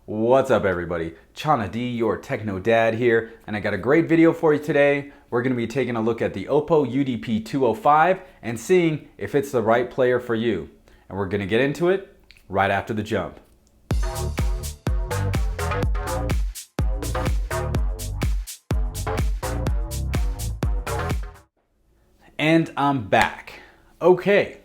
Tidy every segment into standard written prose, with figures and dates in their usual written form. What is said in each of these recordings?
What's up everybody? Chana D, your Techno dad here, and I got a great video for you today. We're going to be taking a look at the Oppo UDP-205 and seeing if it's the right player for you. And we're going to get into it right after the jump. And I'm back. Okay,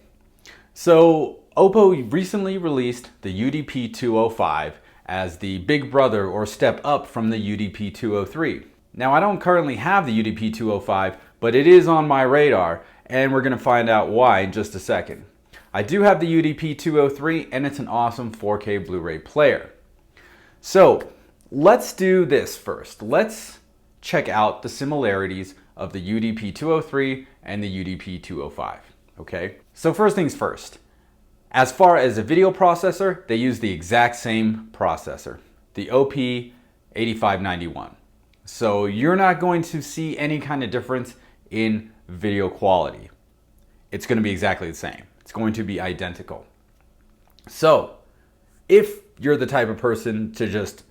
so Oppo recently released the UDP-205 as the big brother or step up from the UDP-203. Now I don't currently have the UDP-205, but it is on my radar and we're going to find out why in just a second. I do have the UDP-203 and it's an awesome 4K Blu-ray player. So let's do this first. Let's check out the similarities of the UDP-203 and the UDP-205. Okay, so first things first. As far as a video processor, they use the exact same processor, the OP-8591. So you're not going to see any kind of difference in video quality. It's going to be exactly the same. It's going to be identical. So if you're the type of person to just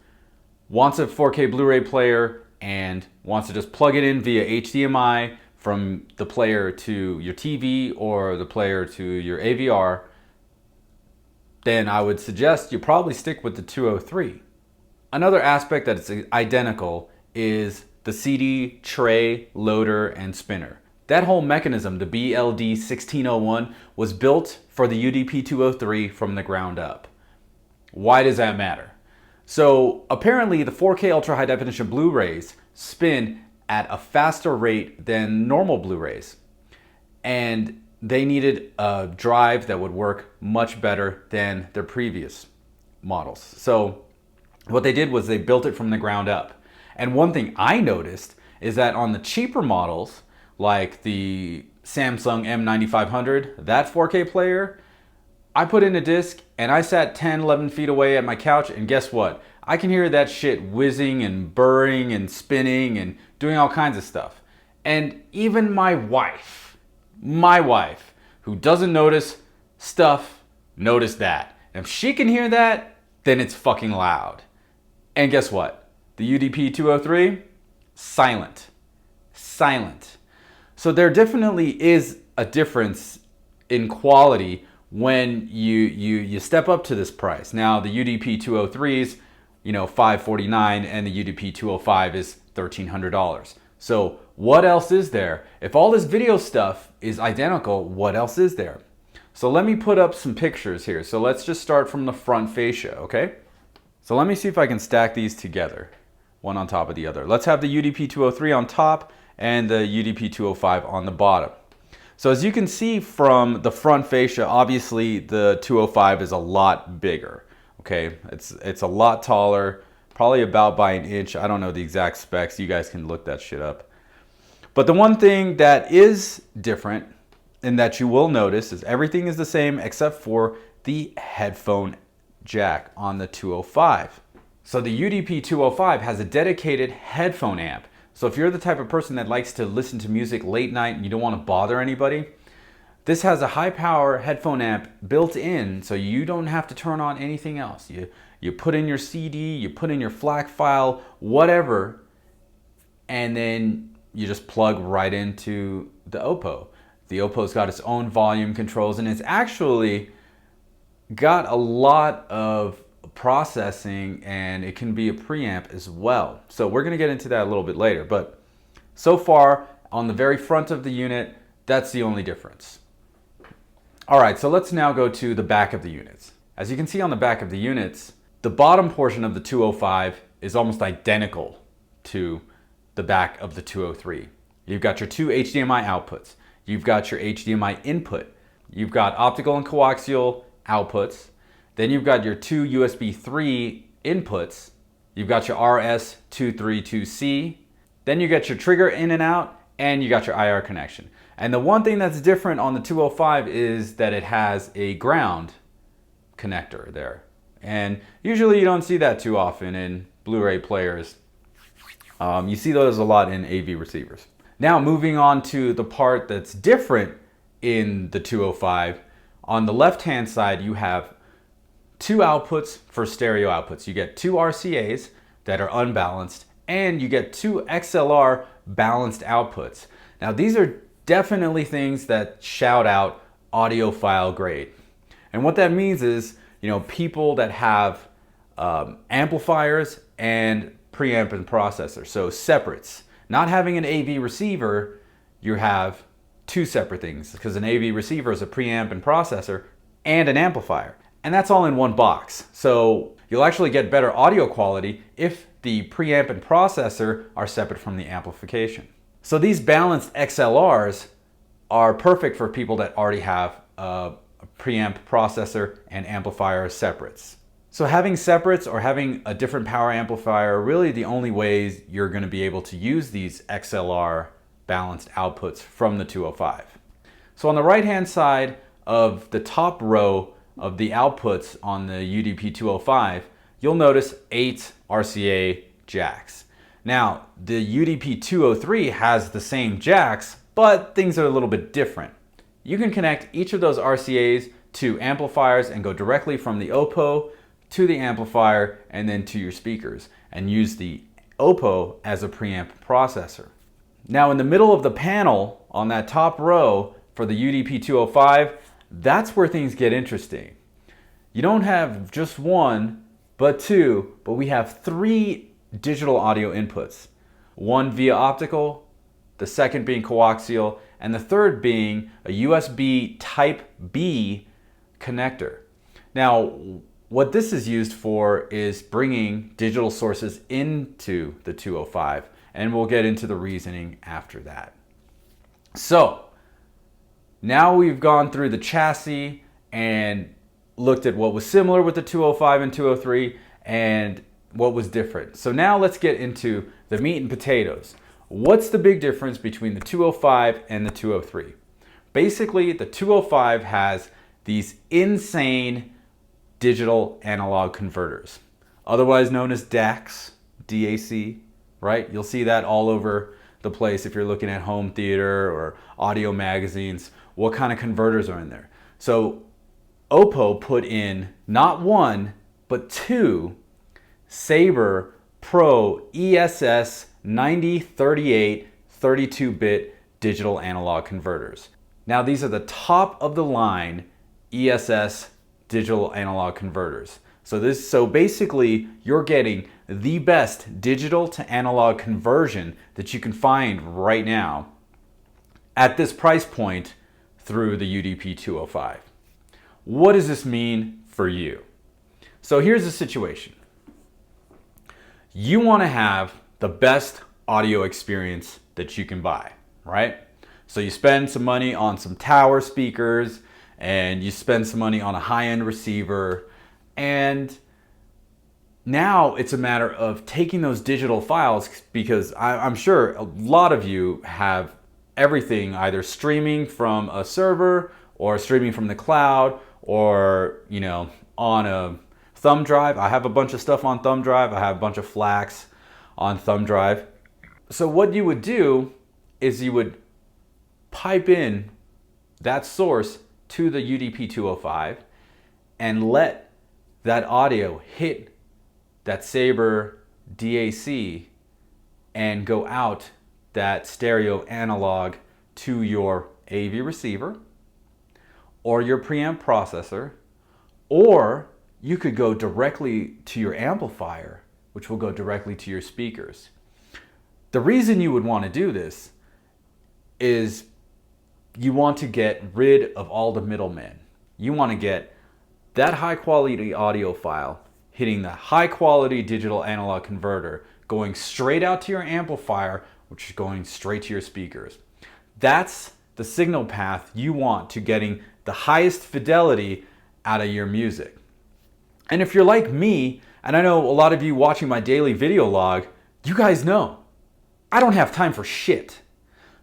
wants a 4K Blu-ray player and wants to just plug it in via HDMI from the player to your TV or the player to your AVR, then I would suggest you probably stick with the 203. Another aspect that is identical is the CD tray, loader, and spinner. That whole mechanism, the BLD1601, was built for the UDP-203 from the ground up. Why does that matter? So apparently the 4K Ultra High Definition Blu-rays spin at a faster rate than normal Blu-rays. And they needed a drive that would work much better than their previous models. So what they did was they built it from the ground up. And one thing I noticed is that on the cheaper models, like the Samsung M9500, that 4K player, I put in a disc and I sat 10, 11 feet away at my couch, and guess what? I can hear that shit whizzing and burring and spinning and doing all kinds of stuff. And even my wife, who doesn't notice stuff, noticed that. And if she can hear that, then it's fucking loud. And guess what? The UDP-203, silent. So there definitely is a difference in quality when you step up to this price. Now the UDP-203's, $549, and the UDP-205 is $1,300. So what else is there? If all this video stuff is identical, what else is there? So let me put up some pictures here. So let's just start from the front fascia, okay? So let me see if I can stack these together, one on top of the other. Let's have the UDP-203 on top and the UDP-205 on the bottom. So as you can see from the front fascia, obviously the 205 is a lot bigger, okay? It's a lot taller, probably about by an inch. I don't know the exact specs. You guys can look that shit up. But the one thing that is different and that you will notice is everything is the same except for the headphone jack on the 205. So the UDP-205 has a dedicated headphone amp. So if you're the type of person that likes to listen to music late night and you don't want to bother anybody, this has a high power headphone amp built in, so you don't have to turn on anything else. You put in your CD, you put in your FLAC file, whatever, and then you just plug right into the Oppo. The Oppo's got its own volume controls, and it's actually got a lot of processing, and it can be a preamp as well. So we're going to get into that a little bit later, but so far on the very front of the unit, that's the only difference. All right, so let's now go to the back of the units. As you can see on the back of the units, the bottom portion of the 205 is almost identical to the back of the 203. You've got your two HDMI outputs. You've got your HDMI input. You've got optical and coaxial outputs. Then you've got your two USB 3 inputs. You've got your RS232C. Then you got your trigger in and out, and you got your IR connection. And the one thing that's different on the 205 is that it has a ground connector there. And usually you don't see that too often in Blu-ray players. You see those a lot in AV receivers. Now moving on to the part that's different in the 205. On the left hand side you have two outputs for stereo outputs. You get two RCAs that are unbalanced, and you get two XLR balanced outputs. Now these are definitely things that shout out audiophile grade. And what that means is, people that have amplifiers and preamp and processor, so separates. Not having an AV receiver, you have two separate things, because an AV receiver is a preamp and processor and an amplifier. And that's all in one box. So you'll actually get better audio quality if the preamp and processor are separate from the amplification. So these balanced XLRs are perfect for people that already have a preamp, processor, and amplifier separates. So having separates or having a different power amplifier are really the only ways you're going to be able to use these XLR balanced outputs from the 205. So on the right hand side of the top row of the outputs on the UDP-205, you'll notice 8 RCA jacks. Now, the UDP-203 has the same jacks, but things are a little bit different. You can connect each of those RCAs to amplifiers and go directly from the Oppo to the amplifier and then to your speakers, and use the Oppo as a preamp processor. Now, in the middle of the panel on that top row for the UDP-205, that's where things get interesting. You don't have just one, but two, but we have 3 digital audio inputs. One via optical, the second being coaxial, and the third being a USB Type B connector. Now, what this is used for is bringing digital sources into the 205, and we'll get into the reasoning after that. So, now we've gone through the chassis and looked at what was similar with the 205 and 203 and what was different. So now let's get into the meat and potatoes. What's the big difference between the 205 and the 203? Basically, the 205 has these insane digital analog converters, otherwise known as DACs, DAC, right? You'll see that all over the place if you're looking at home theater or audio magazines. What kind of converters are in there? So Oppo put in not one, but 2 Sabre Pro ESS 9038 32-bit digital analog converters. Now these are the top of the line ESS digital analog converters. So basically you're getting the best digital to analog conversion that you can find right now at this price point through the UDP-205. What does this mean for you? So here's the situation. You want to have the best audio experience that you can buy, right? So you spend some money on some tower speakers and you spend some money on a high-end receiver, and now it's a matter of taking those digital files, because I'm sure a lot of you have everything either streaming from a server or streaming from the cloud, or on a thumb drive. I have a bunch of stuff on thumb drive. I have a bunch of FLACs on thumb drive. So what you would do is you would pipe in that source to the UDP-205 and let that audio hit that Sabre DAC and go out that stereo analog to your AV receiver or your preamp processor, or you could go directly to your amplifier, which will go directly to your speakers. The reason you would want to do this is you want to get rid of all the middlemen. You want to get that high quality audio file hitting the high quality digital analog converter, going straight out to your amplifier, which is going straight to your speakers. That's the signal path you want to getting the highest fidelity out of your music. And if you're like me, and I know a lot of you watching my daily video log, you guys know I don't have time for shit.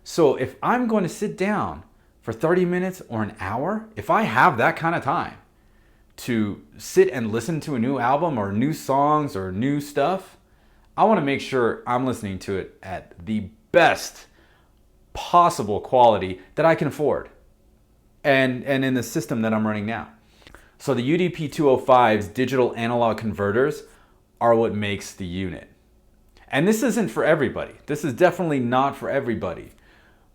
So if I'm going to sit down for 30 minutes or an hour, if I have that kind of time to sit and listen to a new album or new songs or new stuff, I want to make sure I'm listening to it at the best possible quality that I can afford and in the system that I'm running now. So the UDP-205's digital analog converters are what makes the unit. And this isn't for everybody. This is definitely not for everybody.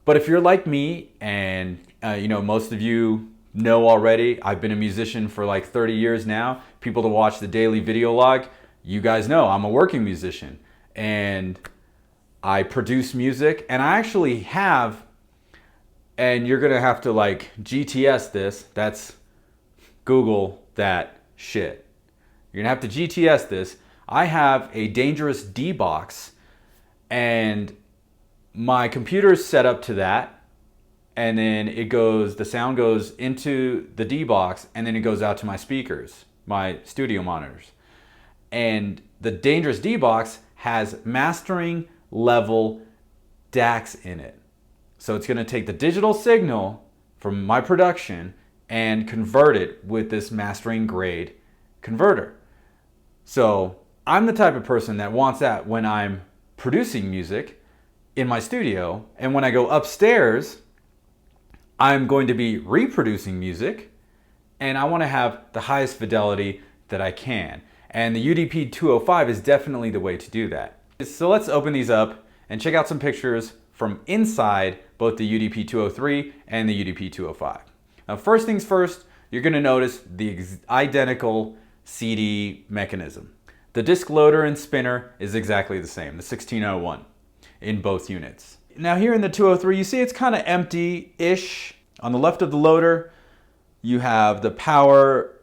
But if you're like me, and most of you know already, I've been a musician for like 30 years now. People that watch the daily video log, you guys know I'm a working musician. And I produce music, and I actually have, and you're gonna have to like GTS this, that's Google that shit. You're gonna have to GTS this. I have a dangerous D box, and my computer's set up to that, and then the sound goes into the D box, and then it goes out to my speakers, my studio monitors. And the dangerous D box has mastering level DACs in it. So it's gonna take the digital signal from my production and convert it with this mastering grade converter. So I'm the type of person that wants that when I'm producing music in my studio, and when I go upstairs, I'm going to be reproducing music, and I want to have the highest fidelity that I can. And the UDP-205 is definitely the way to do that. So let's open these up and check out some pictures from inside both the UDP-203 and the UDP-205. Now, first things first, you're going to notice the identical CD mechanism. The disc loader and spinner is exactly the same, the 1601 in both units. Now here in the 203, you see it's kind of empty-ish. On the left of the loader, you have the power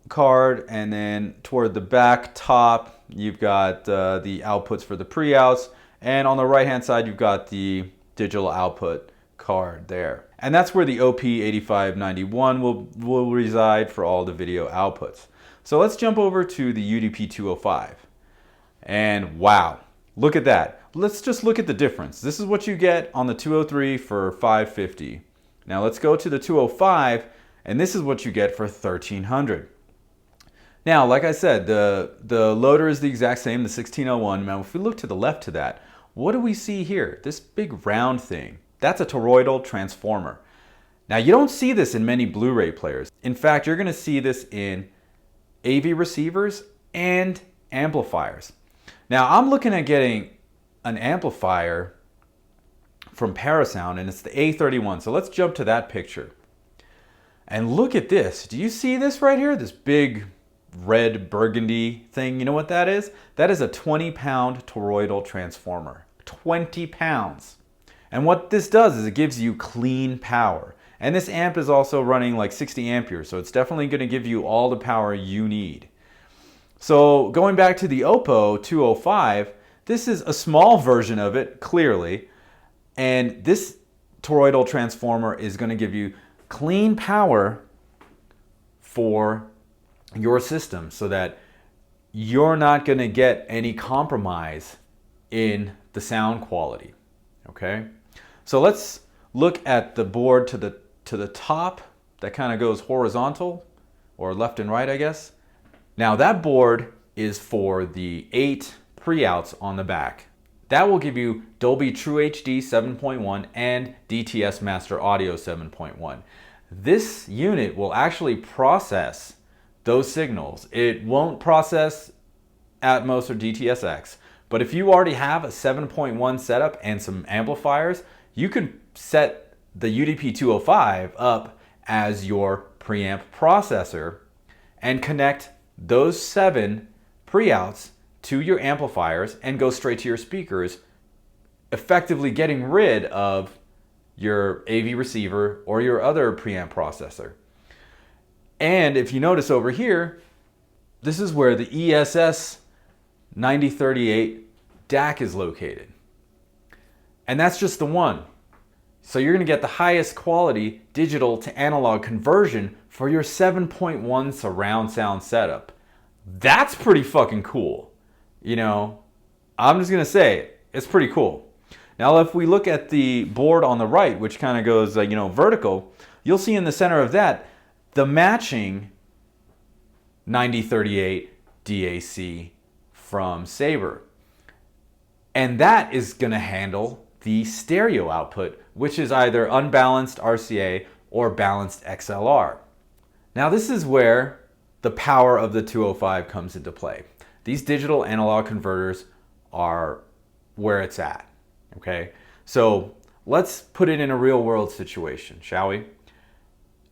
card, and then toward the back top, you've got the outputs for the pre-outs, and on the right-hand side, you've got the digital output card there. And that's where the OP8591 will reside for all the video outputs. So let's jump over to the UDP-205. And wow, look at that. Let's just look at the difference. This is what you get on the 203 for $550. Now let's go to the 205, and this is what you get for $1,300. Now, like I said, the loader is the exact same, the 1601. Now, if we look to the left to that, what do we see here? This big round thing. That's a toroidal transformer. Now, you don't see this in many Blu-ray players. In fact, you're going to see this in AV receivers and amplifiers. Now, I'm looking at getting an amplifier from Parasound, and it's the A31. So let's jump to that picture. And look at this. Do you see this right here? This big red burgundy thing. You know what that is? That is a 20-pound toroidal transformer. 20 pounds. And what this does is it gives you clean power. And this amp is also running like 60 amperes, so it's definitely going to give you all the power you need. So going back to the Oppo 205, this is a small version of it, clearly. And this toroidal transformer is going to give you clean power for your system so that you're not going to get any compromise in the sound quality. Okay? So let's look at the board to the top that kind of goes horizontal, or left and right, I guess. Now that board is for the 8 pre-outs on the back. That will give you Dolby True HD 7.1 and DTS Master Audio 7.1. This unit will actually process those signals. It won't process Atmos or DTS:X, but if you already have a 7.1 setup and some amplifiers, you can set the UDP-205 up as your preamp processor and connect those 7 pre-outs to your amplifiers and go straight to your speakers, effectively getting rid of your AV receiver or your other preamp processor. And if you notice over here, this is where the ESS 9038 DAC is located. And that's just the one. So you're going to get the highest quality digital to analog conversion for your 7.1 surround sound setup. That's pretty fucking cool. You know, I'm just going to say it's pretty cool. Now, if we look at the board on the right, which kind of goes, vertical, you'll see in the center of that the matching 9038 DAC from Sabre. And that is going to handle the stereo output, which is either unbalanced RCA or balanced XLR. Now, this is where the power of the 205 comes into play. These digital analog converters are where it's at, okay? So let's put it in a real world situation, shall we?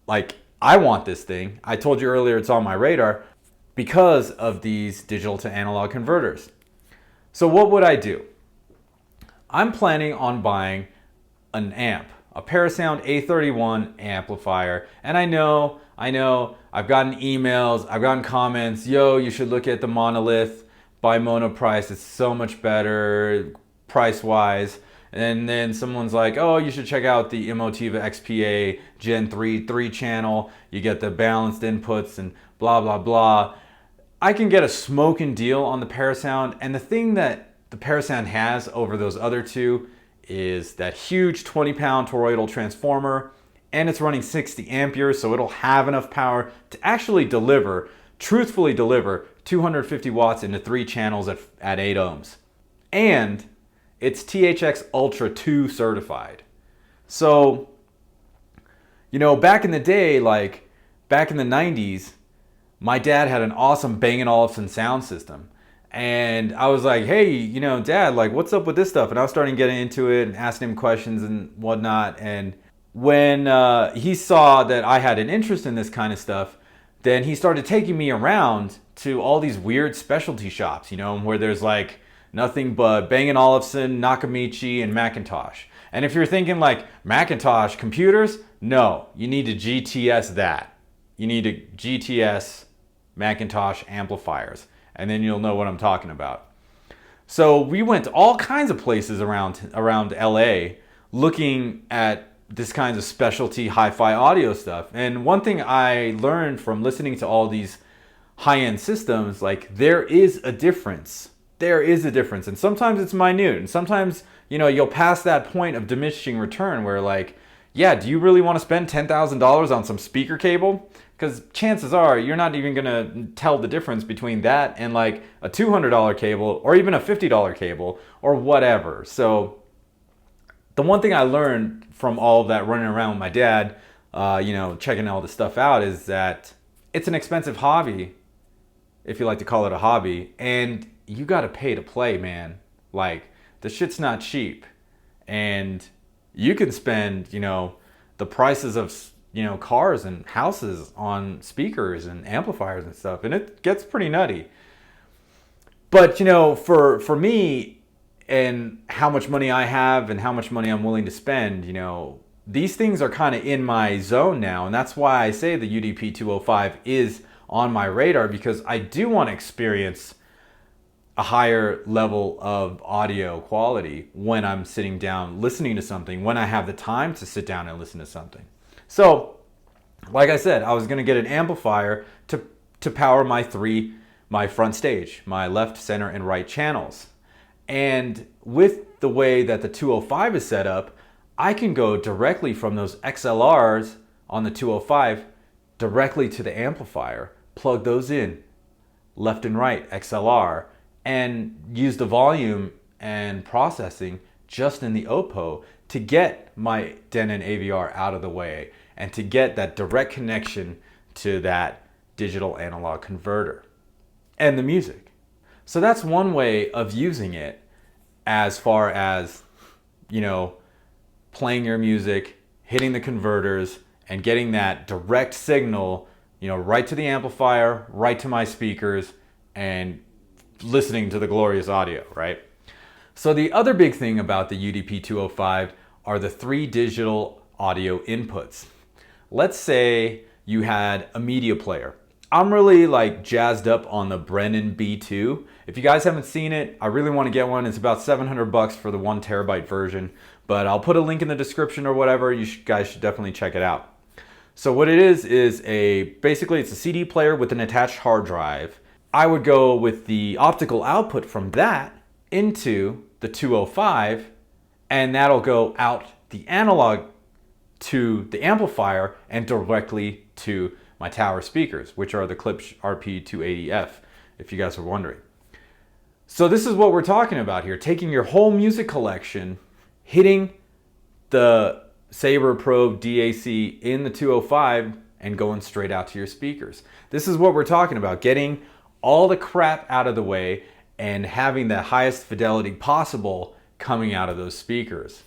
Like, I want this thing. I told you earlier it's on my radar because of these digital to analog converters. So what would I do? I'm planning on buying an amp, a Parasound A31 amplifier. And I know, I've gotten emails, I've gotten comments, yo, you should look at the Monolith by Monoprice. It's so much better price-wise. And then someone's like, oh, you should check out the Emotiva XPA Gen 3 3-channel. You get the balanced inputs and blah, blah, blah. I can get a smoking deal on the Parasound. And the thing that the Parasound has over those other two is that huge 20-pound toroidal transformer. And it's running 60 amperes, so it'll have enough power to actually deliver, truthfully deliver, 250 watts into 3 channels at 8 ohms. And it's THX Ultra 2 certified. So, you know, back in the day, like back in the 90s, my dad had an awesome Bang & Olufsen sound system. And I was like, hey, you know, Dad, like, what's up with this stuff? And I was starting getting into it and asking him questions and whatnot. And when he saw that I had an interest in this kind of stuff, then he started taking me around to all these weird specialty shops, you know, where there's like nothing but Bang & Olufsen, Nakamichi, and Macintosh. And if you're thinking like Macintosh computers, no, you need to GTS that. You need to GTS Macintosh amplifiers, and then you'll know what I'm talking about. So we went to all kinds of places around LA looking at this kinds of specialty hi-fi audio stuff. And one thing I learned from listening to all these high-end systems, like there is a difference. There is a difference. And sometimes it's minute. And sometimes, you know, you'll pass that point of diminishing return where like, yeah, do you really want to spend $10,000 on some speaker cable? Because chances are you're not even going to tell the difference between that and like a $200 cable or even a $50 cable or whatever. So the one thing I learned from all of that running around with my dad, you know, checking all this stuff out, is that it's an expensive hobby, if you like to call it a hobby, and you got to pay to play, man. Like, the shit's not cheap. And you can spend, you know, the prices of, you know, cars and houses on speakers and amplifiers and stuff, and it gets pretty nutty. But, you know, for me, and how much money I have and how much money I'm willing to spend, you know, these things are kind of in my zone now. And that's why I say the UDP-205 is on my radar, because I do want to experience a higher level of audio quality when I'm sitting down listening to something, when I have the time to sit down and listen to something. So, like I said, I was going to get an amplifier to power my front stage, my left, center, and right channels. And with the way that the 205 is set up, I can go directly from those XLRs on the 205 directly to the amplifier, plug those in, left and right XLR, and use the volume and processing just in the Oppo to get my Denon AVR out of the way and to get that direct connection to that digital analog converter and the music. So that's one way of using it as far as, you know, playing your music, hitting the converters, and getting that direct signal, you know, right to the amplifier, right to my speakers, and listening to the glorious audio, right? So the other big thing about the UDP-205 are the 3 digital audio inputs. Let's say you had a media player. I'm really like jazzed up on the Brennan B2. If you guys haven't seen it, I really want to get one. It's about $700 for the 1 terabyte version, but I'll put a link in the description or whatever. You guys should definitely check it out. So what it is basically it's a CD player with an attached hard drive. I would go with the optical output from that into the 205, and that'll go out the analog to the amplifier and directly to my tower speakers, which are the Klipsch RP280F, if you guys are wondering. So this is what we're talking about here, taking your whole music collection, hitting the Sabre Probe DAC in the 205, and going straight out to your speakers. This is what we're talking about, getting all the crap out of the way and having the highest fidelity possible coming out of those speakers.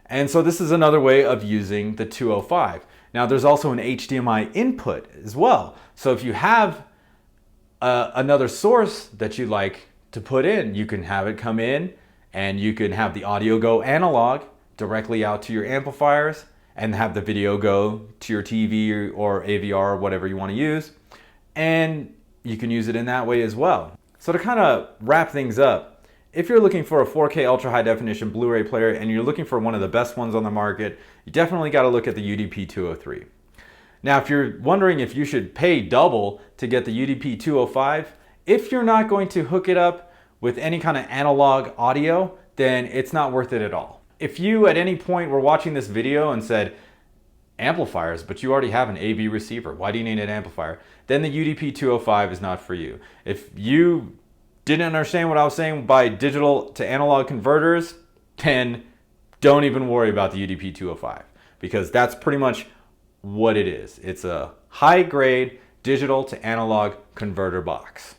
And so this is another way of using the 205. Now there's also an HDMI input as well. So if you have another source that you like to put in, you can have it come in and you can have the audio go analog directly out to your amplifiers and have the video go to your TV or AVR or whatever you want to use. And you can use it in that way as well. So to kind of wrap things up, if you're looking for a 4K ultra high definition Blu-ray player and you're looking for one of the best ones on the market, you definitely got to look at the UDP-203. Now, if you're wondering if you should pay double to get the UDP-205, if you're not going to hook it up with any kind of analog audio, then it's not worth it at all. If you at any point were watching this video and said, amplifiers, but you already have an AV receiver, why do you need an amplifier? Then the UDP-205 is not for you. If you didn't understand what I was saying by digital to analog converters, then don't even worry about the UDP-205, because that's pretty much what it is. It's a high-grade digital to analog converter box.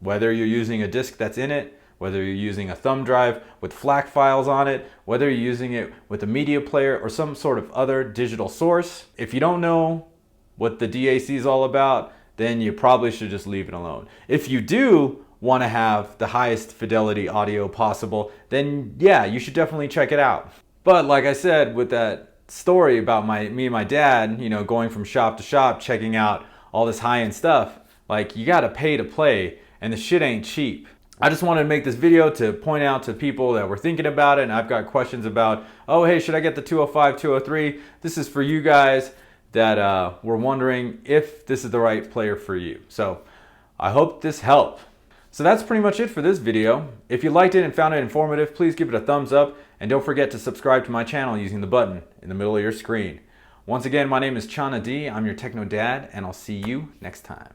Whether you're using a disc that's in it, whether you're using a thumb drive with FLAC files on it, whether you're using it with a media player or some sort of other digital source, if you don't know what the DAC is all about, then you probably should just leave it alone. If you do want to have the highest fidelity audio possible, then yeah, you should definitely check it out. But like I said, with that story about me and my dad, you know, going from shop to shop, checking out all this high-end stuff, like, you gotta pay to play, and the shit ain't cheap. I just wanted to make this video to point out to people that were thinking about it, and I've got questions about, oh hey, should I get the 205, 203? This is for you guys that were wondering if this is the right player for you. So I hope this helped. So that's pretty much it for this video. If you liked it and found it informative, please give it a thumbs up, and don't forget to subscribe to my channel using the button in the middle of your screen. Once again, my name is Chana D. I'm your Techno Dad, and I'll see you next time.